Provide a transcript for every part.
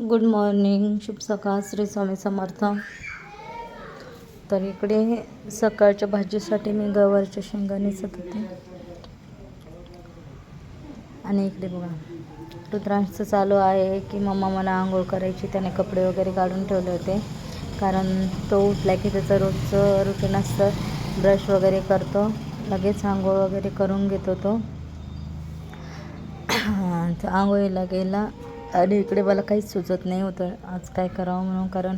Good morning, शुभ सकाळ, श्री स्वामी समर्थ. तर इकडे सकाळच्या भाजीसाठी मी गवारच्या शेंगा निसत होते. आणि इकडे बघा रुद्रांशचं चालू आहे की मम्मा मला आंघोळ करायची. त्याने कपडे वगैरे काढून ठेवले होते, कारण तो उठला की त्याचं रोजचं रुटीन असतं. ब्रश वगैरे करतो, लगेच आंघोळ वगैरे करून घेतो तो. आंघोळीला गेला आणि इकडे मला काहीच सुचत नाही होतं आज काय करावं म्हणून, कारण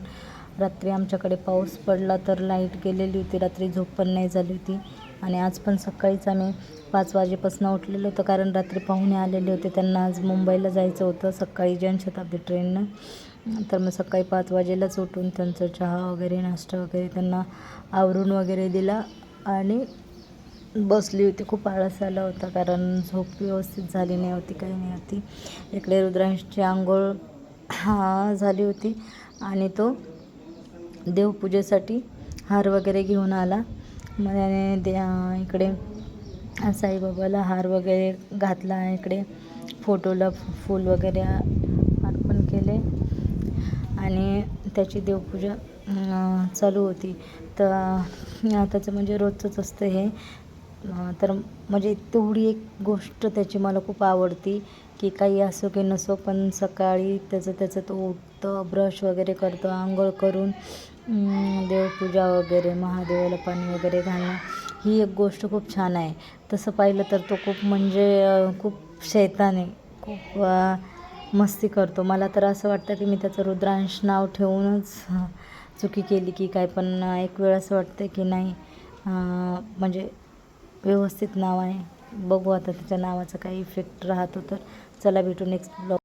रात्री आमच्याकडे पाऊस पडला तर लाईट गेलेली होती. रात्री झोप पण नाही झाली होती. आणि आज पण सकाळीच आम्ही 5 वाजेपासून उठलेलो होतो, कारण रात्री पाहुणे आलेले होते. त्यांना आज मुंबईला जायचं होतं सकाळी जनशताब्दी ट्रेननं. तर मग सकाळी 5 वाजेलाच उठून त्यांचं चहा वगैरे, नाश्ता वगैरे त्यांना आवरून वगैरे दिला आणि बसली होती. खूप आळस आला होता, कारण झोप व्यवस्थित झाली नाही होती, काही नाही होती. इकडे रुद्रांशची आंघोळ झाली होती आणि तो देवपूजेसाठी हार वगैरे घेऊन आला. मग त्याने इकडे साईबाबाला हार वगैरे घातला. इकडे फोटोला फूल वगैरे अर्पण केले आणि त्याची देवपूजा चालू होती. तर त्याचं म्हणजे रोजचंच असतं हे. तर म्हणजे तेवढी एक गोष्ट त्याची मला खूप आवडती, की काही असो की नसो, पण सकाळी त्याचं तो उठतं, ब्रश वगैरे करतो, आंघोळ करून देवपूजा वगैरे, महादेवाला पाणी वगैरे घालणं, ही एक गोष्ट खूप छान आहे. तसं पाहिलं तर तो खूप म्हणजे खूप शैतान आहे, खूप मस्ती करतो. मला तर असं वाटतं की मी त्याचं रुद्रांश नाव ठेवूनच चुकी केली की काय. पण एक वेळ असं वाटतं की नाही, म्हणजे व्यवस्थित नाव आहे. बघू आता त्याच्या नावाचा काही इफेक्ट राहतो तर. चला भेटू नेक्स्ट ब्लॉग.